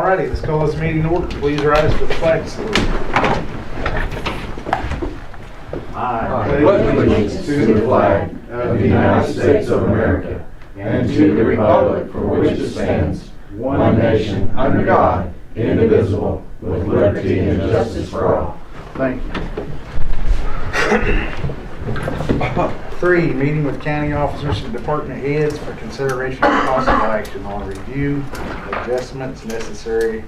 righty, let's call this meeting to order. Please rise for the flag salute. I pledge allegiance to the flag of the United States of America and to the republic for which it stands, one nation, under God, indivisible, with liberty and justice for all. Thank you. 3, meeting with county officers and department heads for consideration of possible action on review, adjustments necessary,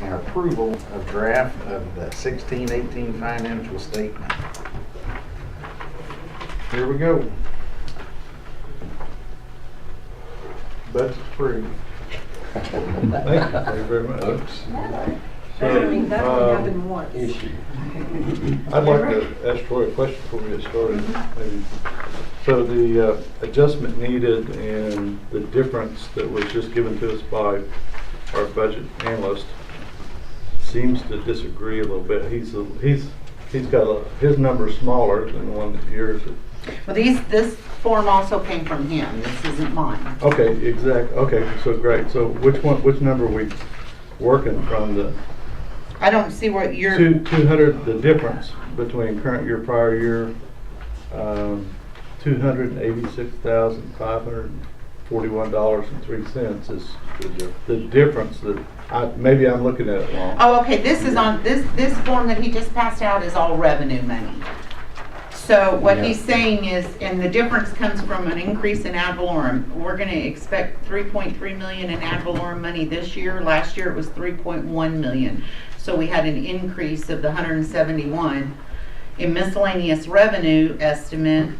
and approval of draft of the 16-18 financial statement. Here we go. Budget's approved. Thank you very much. Oops. That only happened once. I'd like to ask Troy a question before we get started. Maybe. So the adjustment needed and the difference that was just given to us by our budget analyst seems to disagree a little bit. He's got his number smaller than the one that yours is. Well, this form also came from him. This isn't mine. Okay, exact. Okay, so great. So which number are we working from? The I don't see what you're. 200. The difference between current year, prior year, $286,541.03 is the difference that maybe I'm looking at it wrong. Oh, okay. This is on this form that he just passed out is all revenue money. So what he's saying is, and the difference comes from an increase in ad valorem. We're going to expect 3.3 million in ad valorem money this year. Last year it was 3.1 million. So we had an increase of the 171 in miscellaneous revenue estimate.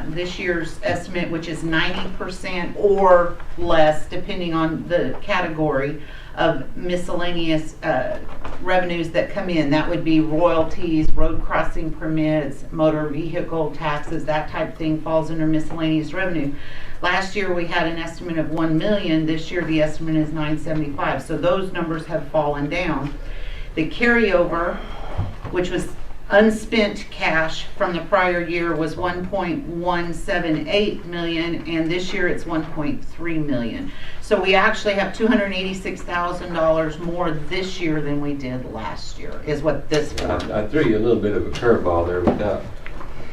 This year's estimate, which is 90% or less, depending on the category of miscellaneous revenues that come in. That would be royalties, road crossing permits, motor vehicle taxes, that type of thing falls under miscellaneous revenue. Last year we had an estimate of 1 million. This year the estimate is 975. So those numbers have fallen down. The carryover, which was unspent cash from the prior year, was 1.178 million, and this year it's 1.3 million. So we actually have $286,000 more this year than we did last year, is what this form. I threw you a little bit of a curveball there without.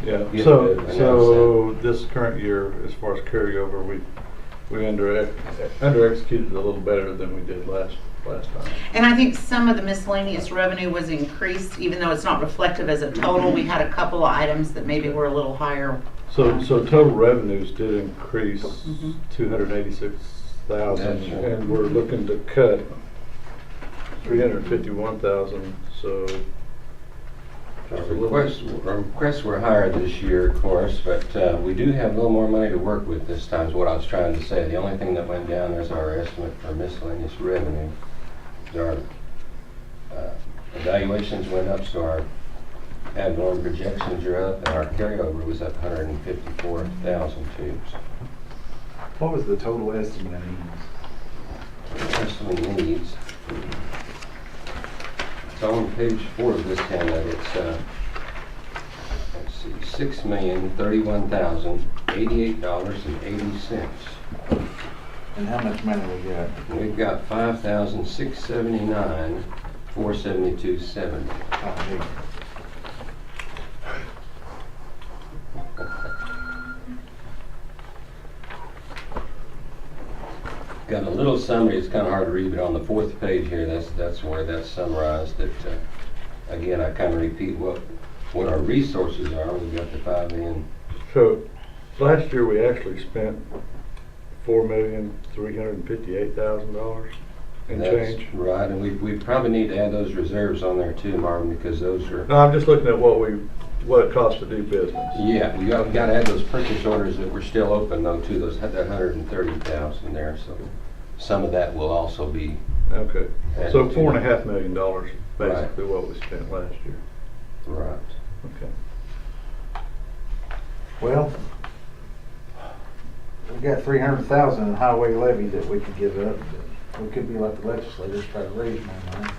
Yeah. Yeah, So this current year, as far as carryover, we under executed a little better than we did last time. And I think some of the miscellaneous revenue was increased, even though it's not reflective as a total. We had a couple of items that maybe were a little higher. So total revenues did increase 286,000, and we're looking to cut 351,000. So Our requests were higher this year, of course, but we do have a little more money to work with this time, is what I was trying to say. The only thing that went down is our estimate for miscellaneous revenue. Our evaluations went up, so our ad valorem projections are up, and our carryover was up 154,000 too. What was the total estimate Estimate needs. It's on page 4 of this handout. It's let's see, $6,031,088.80. and how much money we got? We've got $5,679,472.70. Got a little summary. It's kind of hard to read, but on the 4th page here, that's where that's summarized. That again, I kind of repeat what our resources are. We've got the $5 million. So last year we actually spent $4,358,000 and change. Right, and we probably need to add those reserves on there too, Marvin, because those are. No, I'm just looking at what it costs to do business. Yeah, we got to add those purchase orders that were still open though too. Those had that 130,000 there, so some of that will also be. Okay, so to $4.5 million basically what we spent last year. Right. Okay. Well, we got 300,000 in highway levy that we could give up. But we could be like the legislators, try to raise more money.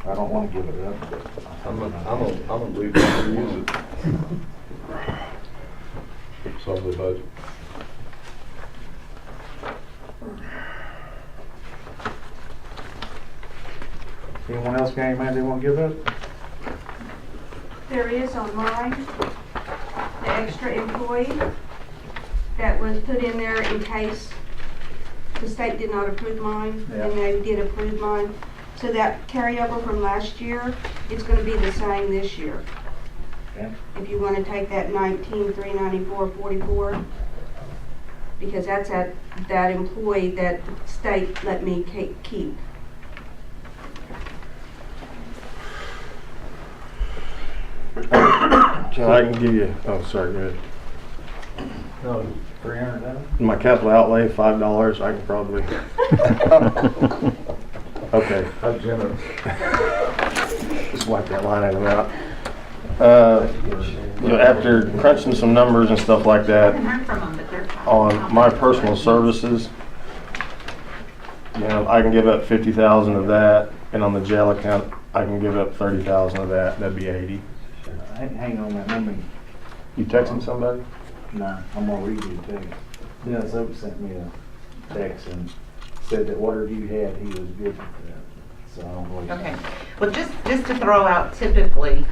I don't want to give it up. But I'm gonna leave it and use it. It's on the budget. Anyone else got any money they want to give up? There is on mine, the extra employee that was put in there in case the state did not approve mine, Yeah. and they did approve mine. So that carryover from last year, it's gonna be the same this year. Okay. If you wanna take that 19,394.44, because that's that employee that the state let me keep. So I can give you, oh, sorry, go ahead. No, 300,000? My capital outlay, $5, I can probably. Okay, How generous. just wipe that line item out. After crunching some numbers and stuff like that, on my personal services, I can give up 50,000 of that, and on the jail account, I can give up 30,000 of that. That'd be 80. Hang on that number. You texting somebody? No, I'm gonna read you a text. Dennis Oak sent me a text and said that whatever you had, he was good with that. So I don't know. Okay, well, just to throw out typically,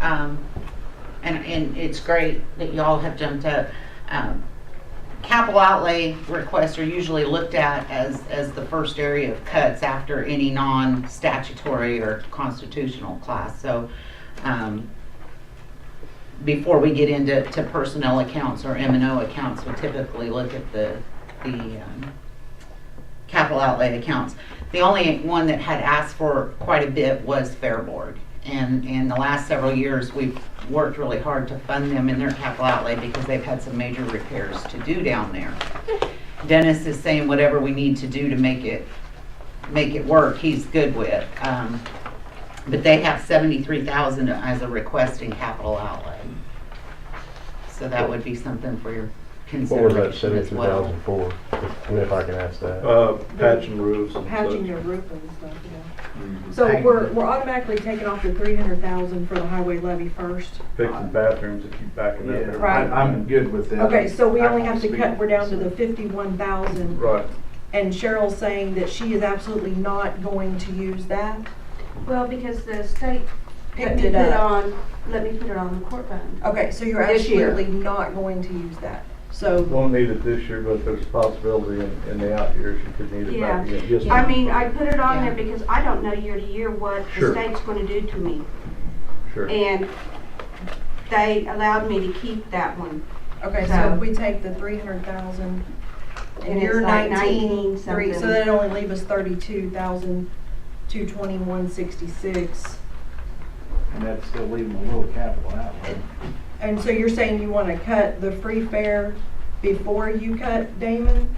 and it's great that y'all have jumped up. Capital outlay requests are usually looked at as the first area of cuts after any non-statutory or constitutional class. So, before we get into personnel accounts or M&O accounts, we typically look at the capital outlay accounts. The only one that had asked for quite a bit was Fair Board. And in the last several years, we've worked really hard to fund them in their capital outlay because they've had some major repairs to do down there. Dennis is saying whatever we need to do to make it work, he's good with. But they have 73,000 as a request in capital outlay. So that would be something for your What was that consideration as well. 73,000 for? If I can ask that. Patching roofs and Patching such. your roof and stuff, yeah. Mhm. So Hang- we're automatically taking off the 300,000 for the highway levy first. Fixing bathrooms that keep backing up. Yeah, every- Right. I'm good with that. Okay, so we I only can have to speak. cut, we're down to the 51,000. Right. And Cheryl's saying that she is absolutely not going to use that. Well, because the state Picked it up. let me put it on the court fund. Okay, so you're This year. absolutely not going to use that. So, Won't need it this year, but there's a possibility in the out years you could need it back Yeah. again. Just- I mean, I put it on Yeah. there because I don't know year to year what the Sure. state's gonna do to me. Sure. And they allowed me to keep that one. okay, so So- if we take the 300,000 and And you're it's like 19, so something. that'd only leave us 32,221.66. And that's still leaving a little capital outlay. And so you're saying you want to cut the free fare before you cut Damon?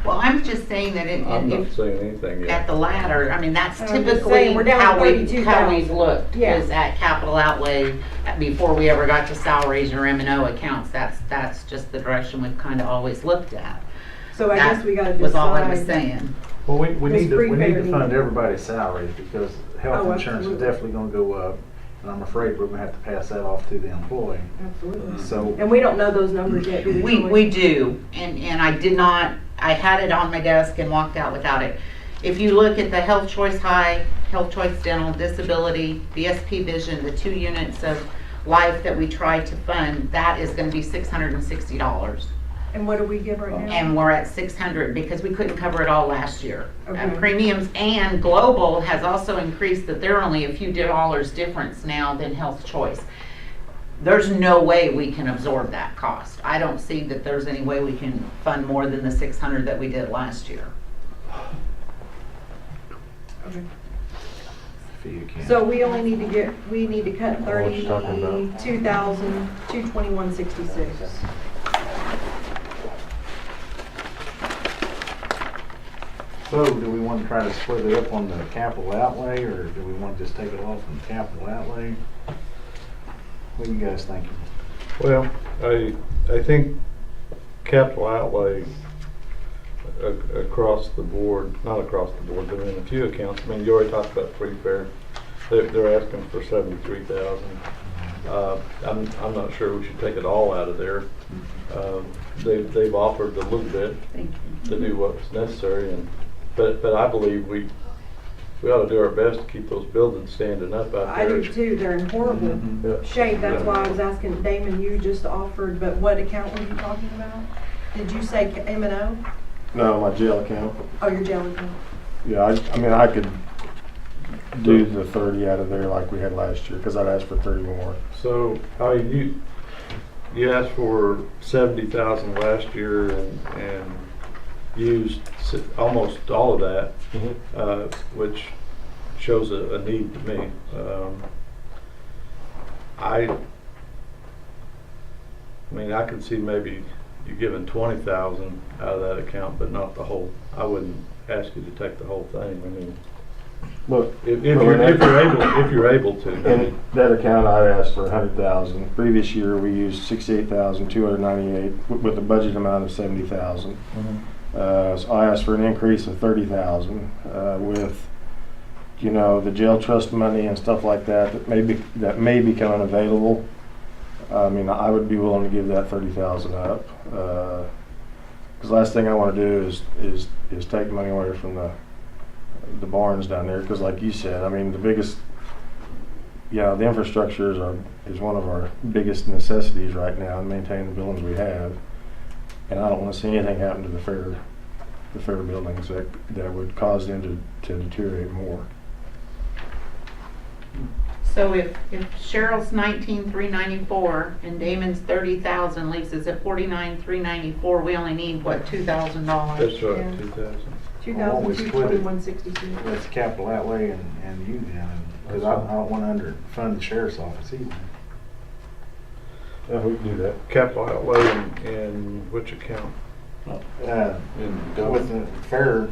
Well, I'm just saying that I'm not if, saying anything at yet. the latter, I mean, that's I'm just typically saying, we're down to how we've 32,000. looked, Yeah. is at capital outlay, before we ever got to salaries or M&O accounts. That's just the direction we've kind of always looked at. So I That guess we gotta was all I was decide. saying. Well, we This need to prepaid fund need- everybody's salaries because health Oh, insurance is absolutely. definitely gonna go up. And I'm afraid we're gonna have to pass that off to the employee. Absolutely. So, And we don't know those numbers yet, do we? We do, and I did not, I had it on my desk and walked out without it. If you look at the Health Choice High, Health Choice Dental, Disability, BSP Vision, the 2 units of life that we tried to fund, that is gonna be $660. And what do we give right now? And we're at 600 because we couldn't cover it all last year. Okay. Premiums and Global has also increased that they're only a few dollars difference now than Health Choice. There's no way we can absorb that cost. I don't see that there's any way we can fund more than the 600 that we did last year. Okay. if you can. So we only need to we need to cut what you talking about? 32,221.66. So do we want to try to split it up on the capital outlay or do we want to just take it off from capital outlay? What are you guys thinking? Well, I think capital outlay across the board, not across the board, but in a few accounts. I mean, you already talked about free fare. They're asking for 73,000. I'm not sure we should take it all out of there. They've offered a little bit Thank you. to do what's necessary, but I believe we we ought to do our best to keep those buildings standing up out I there. do too, they're in horrible Yeah. shape, that's why I was asking Damon, you just offered, but what account were you talking about? Did you say M&O? No, my jail account. Oh, your jail account. Yeah, I mean, I could do the 30 out of there like we had last year, because I'd asked for 30 more. So, you asked for 70,000 last year and used almost all of that, which shows a need to me. I mean, I could see maybe you giving 20,000 out of that account, but not the whole. I wouldn't ask you to take the whole thing. I mean, Look, if you're able to. in that account, I asked for 100,000. Previous year, we used 68,298 with a budget amount of 70,000. So I asked for an increase of 30,000 with, the jail trust money and stuff like that that may become unavailable. I mean, I would be willing to give that 30,000 up. Because last thing I want to do is take money away from the barns down there. Because like you said, I mean, the biggest, the infrastructure is one of our biggest necessities right now in maintaining the buildings we have. And I don't want to see anything happen to the fair buildings that would cause them to deteriorate more. So if Cheryl's 19,394 and Damon's 30,000 leaves us at 49,394, we only need what, $2,000? That's right, Yeah. 2,000. we split it. 2,221.62. That's capital outlay and you then, because I don't want to underfund the sheriff's office either. Yeah, we can do that. Capital outlay in which account? With the fair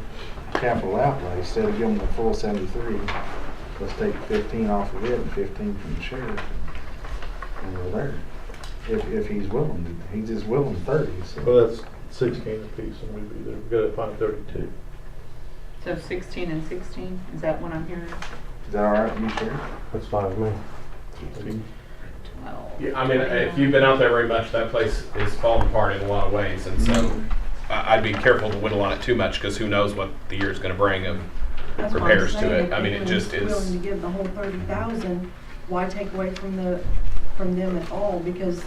capital outlay, instead of giving them the full 73, let's take 15 off of it and 15 from the sheriff. And we're there. If he's willing, he's just willing 30, so. Well, that's 16 apiece, and we'd be there. We've got to find 32. So 16 and 16, is that what I'm hearing? Is that all right with you, Sheriff? That's fine with me. Well, Yeah, I mean, if you've been out there very much, that place is falling apart in a lot of ways, and so I'd be careful to whittle on it too much, because who knows what the year's going to bring of That's what I'm repairs to saying, it. I mean, it if just anyone's is. willing to give the whole 30,000, why take away from them at all? Because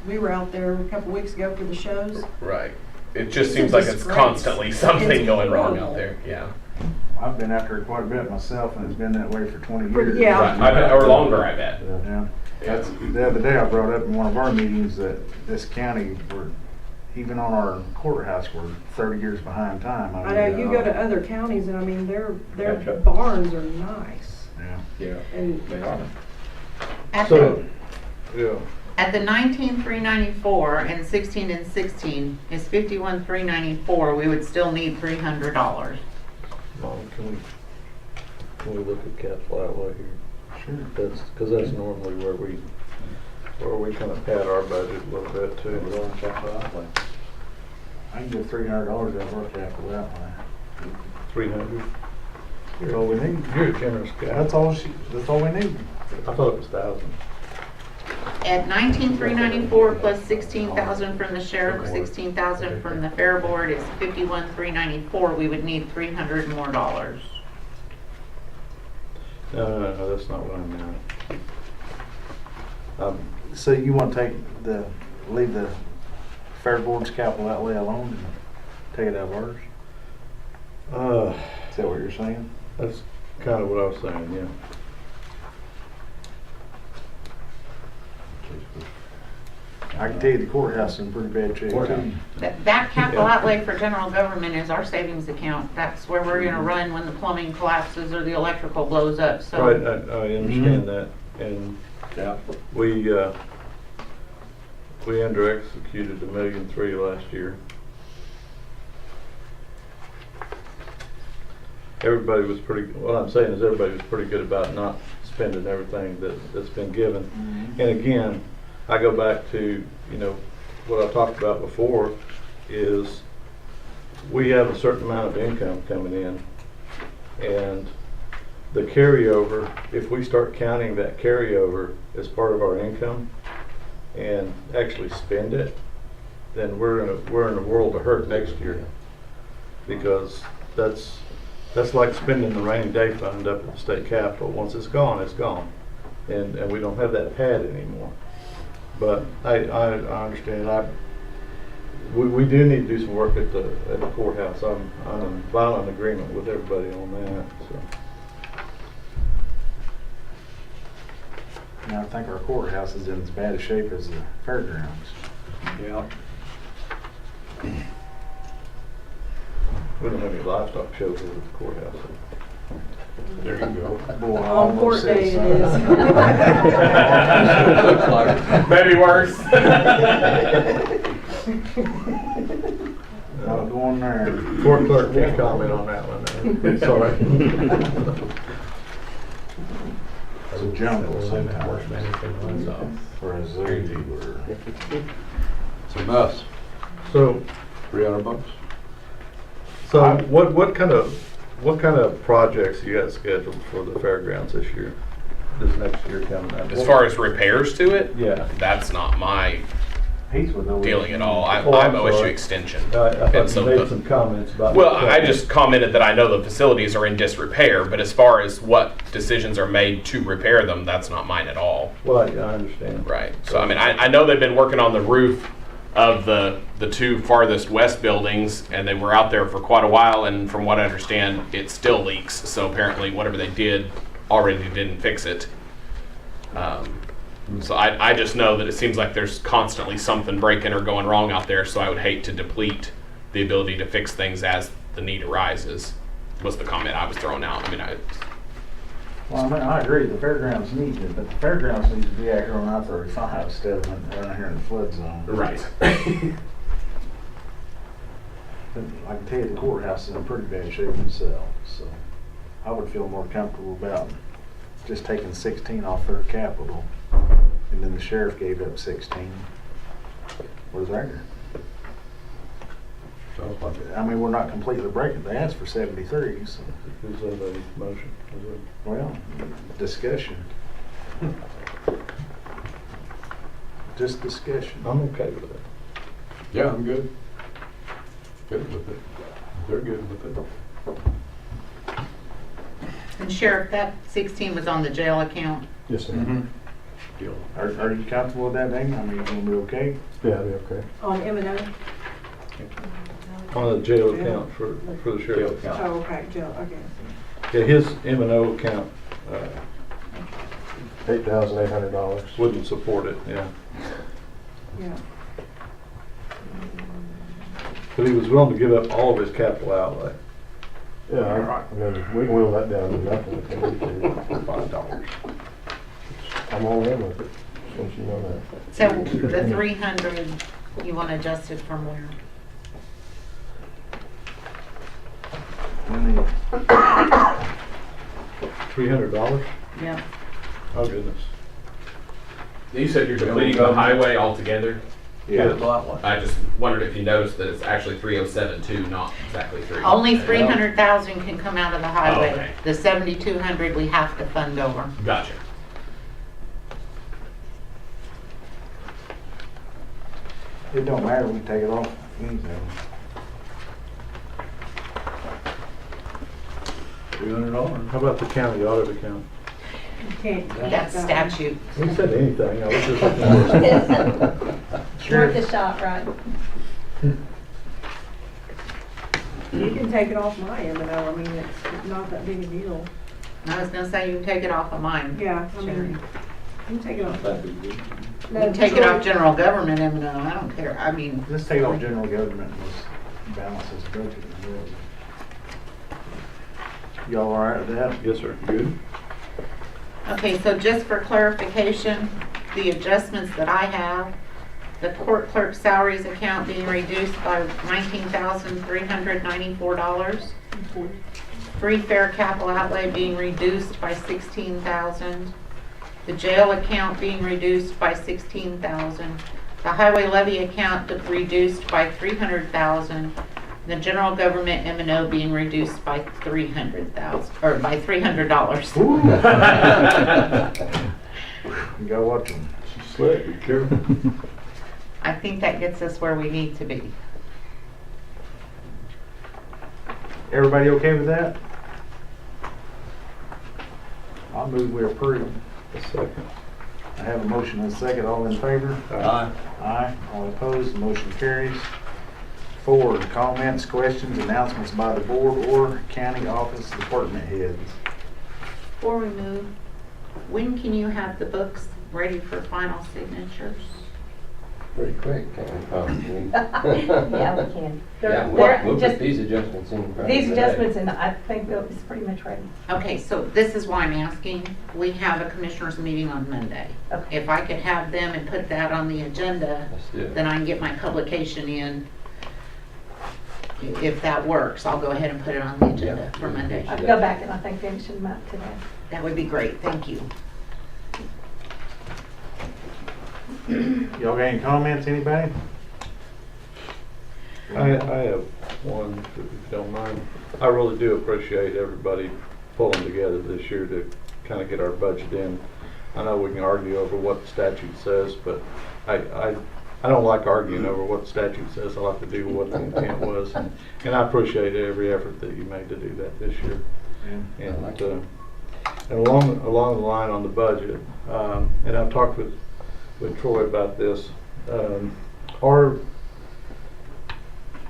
we were out there a couple weeks ago for the shows. Right. It just It's seems a like it's disgrace. constantly something It's going wrong horrible. out there. Yeah. I've been after it quite a bit myself, and it's been that way for 20 For- years. yeah. Right. I bet, or longer, I bet. Yeah. That's, the other day I brought up in one of our meetings that this county, even on our courthouse, we're 30 years behind time. I know, you go to other counties and I mean, their Gotcha. barns are nice. Yeah. Yeah. And They are. At So, the, yeah. at the 19,394 and 16 and 16 is 51,394, we would still need $300. Mom, can we look at capital outlay here? Sure. Because that's normally where we kind of pad our budget a little bit too. I can give $300 out of our capital outlay. 300. That's all we need. You're a generous guy. That's all we need. I thought it was 1,000. At 19,394 plus 16,000 from the sheriff, 16,000 from the fair board is 51,394. We would need $300 more dollars. No, that's not what I meant. So you want to leave the fair board's capital outlay alone and take it out of ours? Is that what you're saying? That's kind of what I was saying, yeah. I can tell you the courthouse is in pretty bad shape too. That capital outlay for general government is our savings account. That's where we're gonna run when the plumbing collapses or the electrical blows up, so. Right, I understand that, and we under executed $1.3 million last year. Everybody was what I'm saying is everybody was pretty good about not spending everything that's been given. And again, I go back to, what I talked about before is we have a certain amount of income coming in, and the carryover, if we start counting that carryover as part of our income and actually spend it, then we're in a world of hurt next year, because That's like spending the rainy day fund up at the state capitol. Once it's gone, it's gone. And we don't have that pad anymore. But I understand. We do need to do some work at the courthouse. I'm in violent agreement with everybody on that, so. Now, I think our courthouse is in as bad a shape as the fairgrounds. Yeah. We don't have any livestock shows over at the courthouse. There you go. Boy, I On almost court said day it something. is. Looks like it. Maybe worse. Not going there. Court clerk can't comment on that one. Sorry. It's a jungle sometimes. For a zoo or. It's a mess. So, $300. so what kind of projects you got scheduled for the fairgrounds this year? This next year coming up? As far as repairs to it, Yeah. that's not my He's with OSU. dealing at all. Oh, I'm I'm OSU sorry. Extension. I And thought so you made the- some comments about. Well, I just commented that I know the facilities are in disrepair, but as far as what decisions are made to repair them, that's not mine at all. Well, I understand. Right. So, I mean, I know they've been working on the roof of the two farthest west buildings, and they were out there for quite a while, and from what I understand, it still leaks. So apparently whatever they did already didn't fix it. So I just know that it seems like there's constantly something breaking or going wrong out there, so I would hate to deplete the ability to fix things as the need arises, was the comment I was throwing out. I mean, Well, I mean, I agree, the fairgrounds need it, but the fairgrounds need to be out here on I-35 instead of down here in the flood zone. right. But I can tell you the courthouse is in pretty bad shape itself, so I would feel more comfortable about just taking 16 off their capital, and then the sheriff gave up 16. Where's that? Sounds like it. I mean, we're not completely breaking, they asked for 73, so, Is that a motion? well, discussion. Just discussion. I'm okay with it. Yeah, I'm good. Good with it. They're good with it. And Sheriff, that 16 was on the jail account. Yes, sir. Deal. Are you comfortable with that, Damon? I mean, you gonna be okay? Yeah, be okay. On M&O? On the jail account for the sheriff. Jail account. Oh, okay, jail, okay. Yeah, his M&O account $8,800. wouldn't support it, yeah. Yeah. But he was willing to give up all of his capital outlay. Yeah, I mean, we can wheel that down to nothing if we need to, for $5. I'm all in with it, since you know that. So the 300, you want adjusted from where? $300? Yeah. Oh, goodness. You said you're depleting the highway altogether? Yeah. I just wondered if you noticed that it's actually 307.2, not exactly 3. Only 300,000 can come out of the highway. Okay. The 7,200 we have to fund over. Gotcha. It don't matter, we can take it off anything. $300. How about the county audit account? You can't. That's statute. He said anything, I was just looking for Worth a shot, right? You can take it off my M&O, I mean, it's not that big a deal. I was gonna say you can take it off of mine. Yeah, I Sherry. mean, you can take it off. You can take it off general government M&O, I don't care. I mean, Let's take off general government and let's balance this budget. Y'all all right with that? Yes, sir. Good. okay, so just for clarification, the adjustments that I have, the court clerk salaries account being reduced by $19,394. Free fair capital outlay being reduced by $16,000. The jail account being reduced by $16,000. The highway levy account reduced by $300,000. The general government M&O being reduced by $300,000, or by $300. You gotta watch them. She's slick, be careful. I think that gets us where we need to be. Everybody okay with that? I'll move we approve. A second. I have a motion and a second. All in favor? Aye. Aye. All opposed, the motion carries. 4, comments, questions, announcements by the board or county office department heads. Before we move, when can you have the books ready for final signatures? Pretty quick, can't we? Yeah, we can. Yeah, They're we'll just- put these adjustments in. probably These today. adjustments, and I think it's pretty much ready. Okay, so this is why I'm asking. We have a commissioners meeting on Monday. Okay. If I could have them and put that on the agenda, Let's do it. then I can get my publication in. If that works, I'll go ahead and put it on the agenda for Monday. I'll go back and I think finish them up today. That would be great, thank you. Y'all got any comments, anybody? I have one, if you don't mind. I really do appreciate everybody pulling together this year to kind of get our budget in. I know we can argue over what the statute says, but I don't like arguing over what the statute says. I like to do what the intent was. And I appreciate every effort that you made to do that this year. Yeah. And, I like it. and along the line on the budget, and I've talked with Troy about this,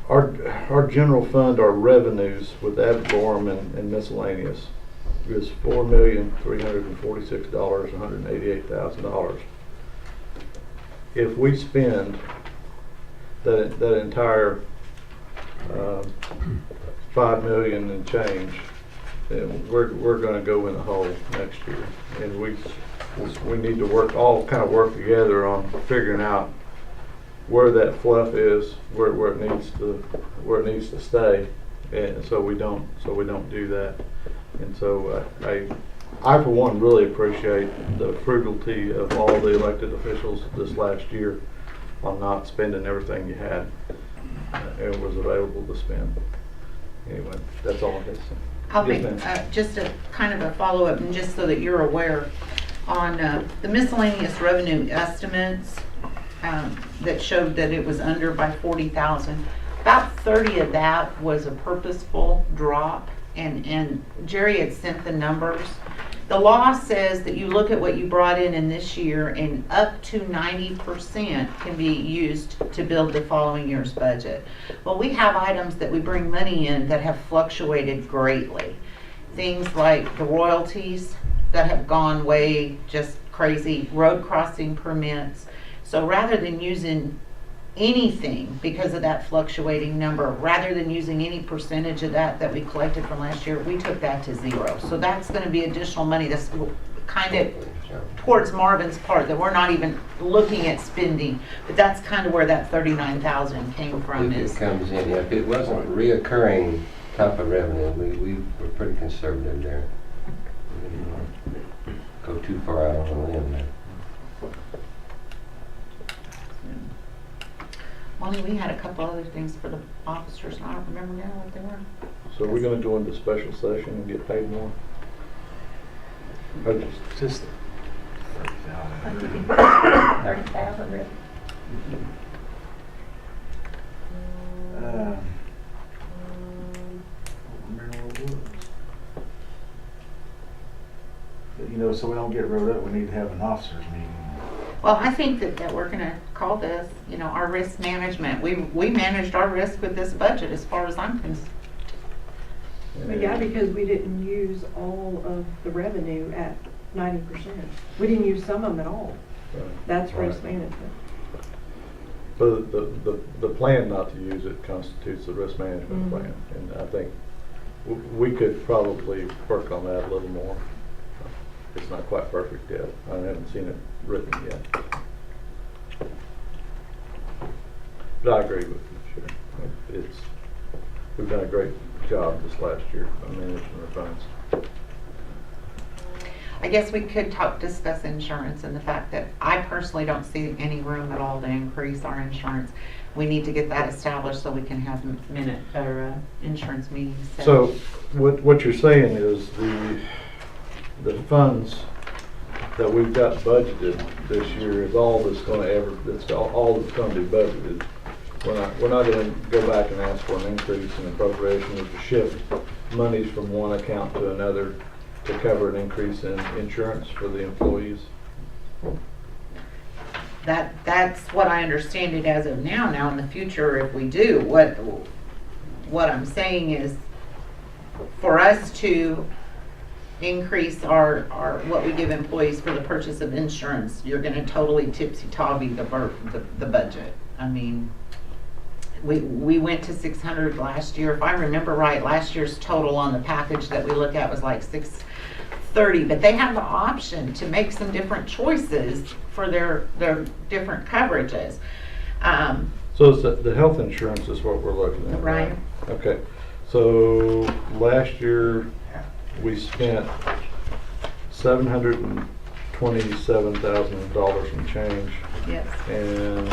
our general fund, our revenues with ad valorem and miscellaneous is $4,346,188,000. If we spend that entire $5 million and change, then we're going to go in the hole next year, and we need to work together on figuring out where that fluff is, where it needs to stay, and so we don't do that. And so I for one really appreciate the frugality of all the elected officials this last year on not spending everything you had and was available to spend. Anyway, that's all I have to say. I'll Yes, make ma'am. just a kind of a follow-up, and just so that you're aware, on the miscellaneous revenue estimates that showed that it was under by 40,000. About 30 of that was a purposeful drop, and Jerry had sent the numbers. The law says that you look at what you brought in this year, and up to 90% can be used to build the following year's budget. Well, we have items that we bring money in that have fluctuated greatly. Things like the royalties that have gone way just crazy, road crossing permits. So rather than using anything because of that fluctuating number, rather than using any percentage of that we collected from last year, we took that to zero. So that's going to be additional money that's kind of towards Marvin's part, that we're not even looking at spending, but that's kind of where that 39,000 came from. If Is it comes in, if it wasn't reoccurring type of revenue, we were pretty conservative there. We didn't go too far out on a limb there. Only we had a couple other things for the officers, and I don't remember now what they were. So we're going to go into special session and get paid more? Or just- Just 30,000. 30,000 really. Remember what it was. But, so we don't get wrote up, we need to have an officers meeting. Well, I think that we're gonna call this, our risk management. We managed our risk with this budget as far as I'm concerned. But yeah, because we didn't use all of the revenue at 90%. We didn't use some of them at all. That's risk management. But the plan not to use it constitutes the risk management Mhm. plan, and I think we could probably work on that a little more. It's not quite perfect yet. I haven't seen it written yet. But I agree with you, sure. We've done a great job this last year on managing our funds. I guess we could discuss insurance and the fact that I personally don't see any room at all to increase our insurance. We need to get that established so we can have insurance meetings. So what you're saying is the funds that we've got budgeted this year is all that's going to all that's going to be budgeted. We're not going to go back and ask for an increase in appropriation or to shift monies from one account to another to cover an increase in insurance for the employees? That's what I understand it as of now. Now, in the future, if we do, what I'm saying is, for us to increase our, what we give employees for the purchase of insurance, you're gonna totally tipsy-tobby the budget. I mean, we went to 600 last year. If I remember right, last year's total on the package that we looked at was like 630, but they have the option to make some different choices for their different coverages. So it's the health insurance is what we're looking at, right? Right. Okay, so last year we spent $727,000 and change, Yes. and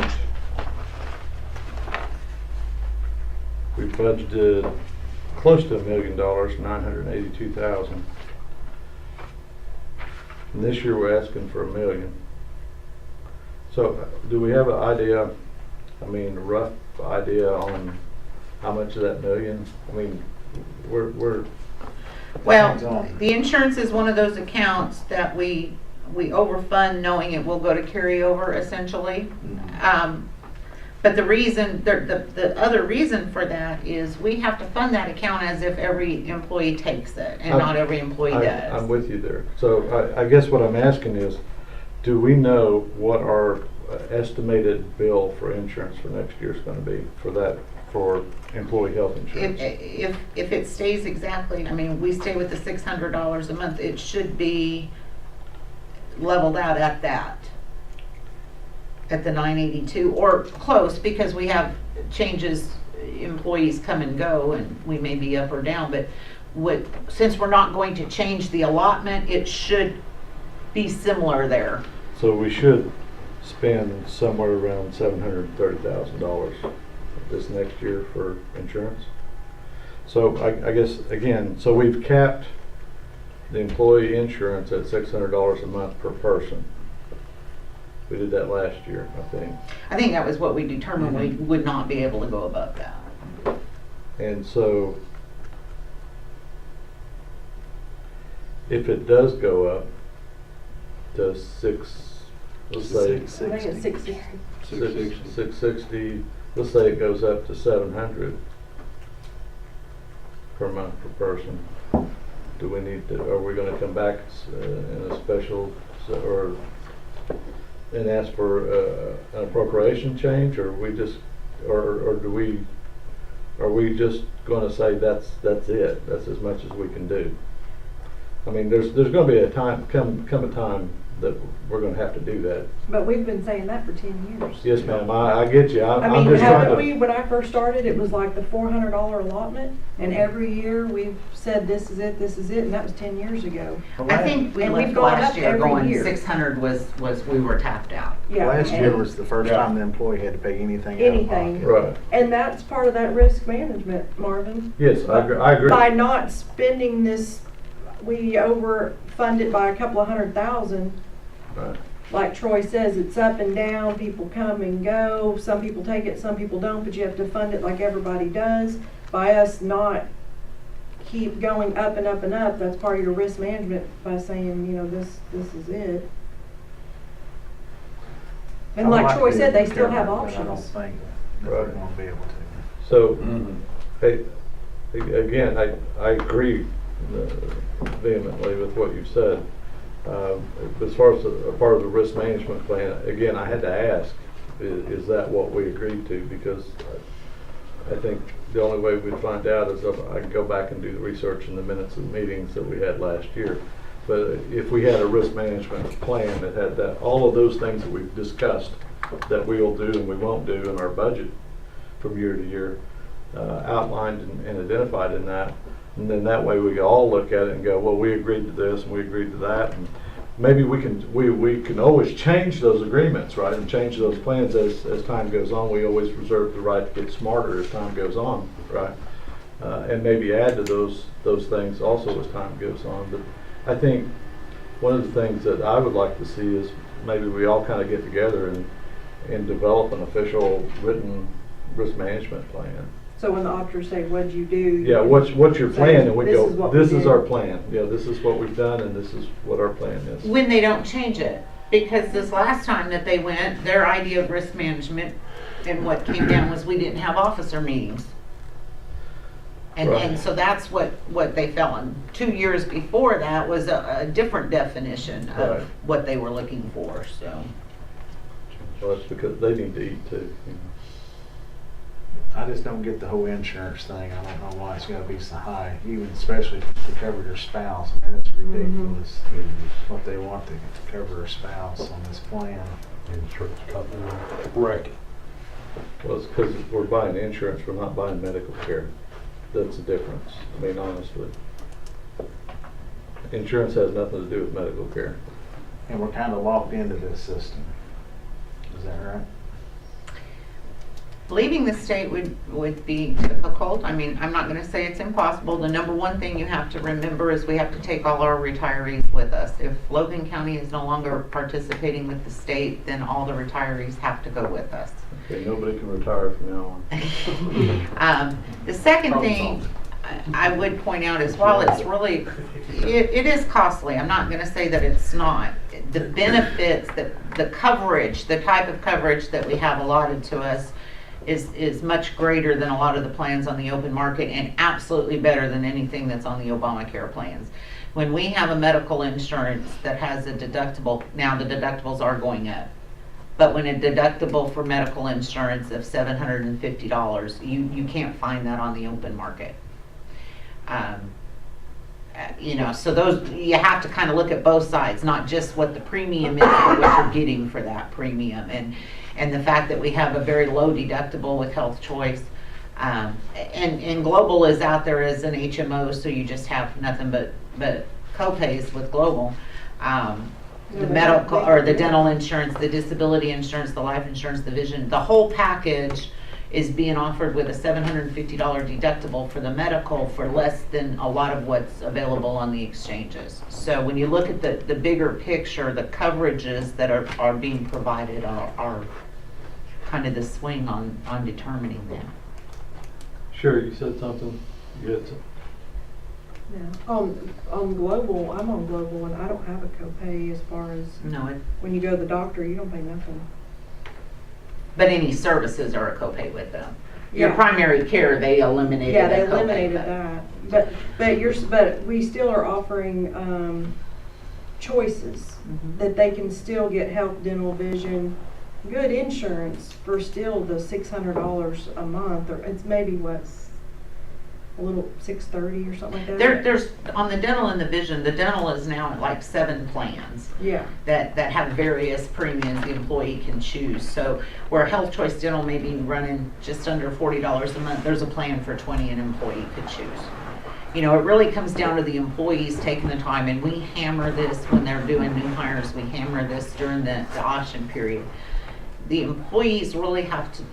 we budgeted close to $1 million, $982,000. And this year we're asking for $1 million. So do we have an idea, I mean, a rough idea on how much of that million? I mean, we're Well, Depends on- the insurance is one of those accounts that we overfund knowing it will go to carryover essentially. But the reason, the other reason for that is we have to fund that account as if every employee takes it, and not every employee I'm does. with you there. So I guess what I'm asking is, do we know what our estimated bill for insurance for next year is going to be for employee health insurance? If it stays exactly, I mean, we stay with the $600 a month, it should be leveled out at that. At the 982 or close, because we have changes, employees come and go, and we may be up or down, but since we're not going to change the allotment, it should be similar there. So we should spend somewhere around $730,000 this next year for insurance. So I guess, again, so we've capped the employee insurance at $600 a month per person. We did that last year, I think. I think that was what we determined, we would not be able to go above that. And so if it does go up to let's say I think it's 60. 660, let's say it goes up to 700 per month per person. Do we need to, are we gonna come back in a special, or and ask for an appropriation change, or we just, or do we, are we just gonna say that's it, that's as much as we can do? I mean, there's gonna be a time, come a time that we're gonna have to do that. But we've been saying that for 10 years. Yes, ma'am, I get you, I I'm mean, just trying haven't to. we, when I first started, it was like the $400 allotment, and every year we've said this is it, and that was 10 years ago. I think we And left we've gone last up year every going year. 600 was we were tapped out. Yeah. Last and- year was the first Yeah. time the employee had to pay anything out of Anything. pocket. Right, And that's part of that risk management, Marvin. yes, I agree. By not spending this, we overfund it by a couple of $100,000. Right. Like Troy says, it's up and down, people come and go, some people take it, some people don't, but you have to fund it like everybody does. By us not keep going up and up and up, that's part of your risk management by saying, you know, this is it. And I like like Troy the said, they still have procurement, but I don't options. think that they're Right. gonna be able to. So, Mm-hmm. again, I agree vehemently with what you've said. As far as a part of the risk management plan, again, I had to ask, is that what we agreed to? Because I think the only way we'd find out is if I can go back and do the research in the minutes of the meetings that we had last year. But if we had a risk management plan that had that, all of those things that we've discussed that we will do and we won't do in our budget from year to year, outlined and identified in that, and then that way we can all look at it and go, well, we agreed to this and we agreed to that, and maybe we can always change those agreements, right, and change those plans as time goes on. We always reserve the right to get smarter as time goes on, right, and maybe add to those things also as time goes on. But I think one of the things that I would like to see is maybe we all kind of get together and develop an official written risk management plan. So when the auditors say, what'd you do? Yeah, what's your plan? And we This go, is what we this is did. our plan. Yeah, this is what we've done and this is what our plan is. When they don't change it. Because this last time that they went, their idea of risk management and what came down was we didn't have officer meetings. And Right. so that's what they fell on. 2 years before that was a different definition Right. of what they were looking for, so. Well, that's because they need to eat too. You know. I just don't get the whole insurance thing. I don't know why it's gotta be so high, even especially to cover your spouse. I mean, it's ridiculous what they want to cover a spouse on this plan. Insurance company. Right. Well, it's because we're buying insurance, we're not buying medical care. That's the difference, I mean, honestly. Insurance has nothing to do with medical care. And we're kinda locked into this system. Is that right? Leaving the state would be difficult. I mean, I'm not gonna say it's impossible. The number one thing you have to remember is we have to take all our retirees with us. If Logan County is no longer participating with the state, then all the retirees have to go with us. Okay, nobody can retire from now on. The second thing I would point out is while it's really, it is costly, I'm not gonna say that it's not. The benefits, the coverage, the type of coverage that we have allotted to us is much greater than a lot of the plans on the open market and absolutely better than anything that's on the Obamacare plans. When we have a medical insurance that has a deductible, now the deductibles are going up. But when a deductible for medical insurance of $750, you can't find that on the open market. You know, so those, you have to kind of look at both sides, not just what the premium is, but what you're getting for that premium. And the fact that we have a very low deductible with Health Choice. And Global is out there as an HMO, so you just have nothing but co-pays with Global. The medical, or the dental insurance, the disability insurance, the life insurance, the vision, the whole package is being offered with a $750 deductible for the medical for less than a lot of what's available on the exchanges. So when you look at the bigger picture, the coverages that are being provided are kind of the swing on determining them. Sure, you said something? You had some- Yeah. On Global, I'm on Global and I don't have a copay as far as No, when you go to the doctor, you don't pay nothing. but any services are a copay with them. Your Yeah. primary care, they eliminated Yeah, they that copay, eliminated that. But we still are offering choices Mhm. that they can still get health, dental, vision, good insurance for still the $600 a month, or it's maybe what's a little $630 or something like that. There's, on the dental and the vision, the dental is now at like 7 plans Yeah. that have various premiums the employee can choose. So where Health Choice Dental may be running just under $40 a month, there's a plan for 20 an employee could choose. You know, it really comes down to the employees taking the time, and we hammer this when they're doing new hires, we hammer this during the auction period. The employees really have to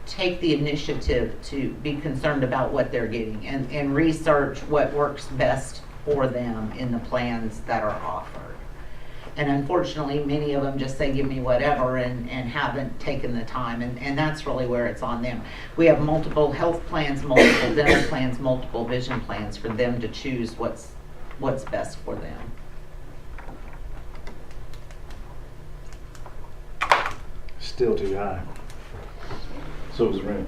take the initiative to be concerned about what they're getting and research what works best for them in the plans that are offered. And unfortunately, many of them just say, give me whatever, and haven't taken the time, and that's really where it's on them. We have multiple health plans, multiple dental plans, multiple vision plans for them to choose what's best for them. Still too high. So is rent.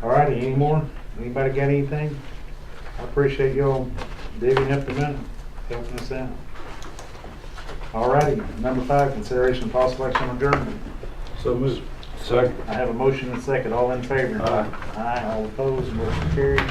All righty, any more? Anybody got anything? I appreciate y'all digging up the minute, helping us out. All righty, number 5, consideration of possible action on adjournment. So moved. I have a motion and a second. All in favor? Aye. Aye, all opposed, motion carries.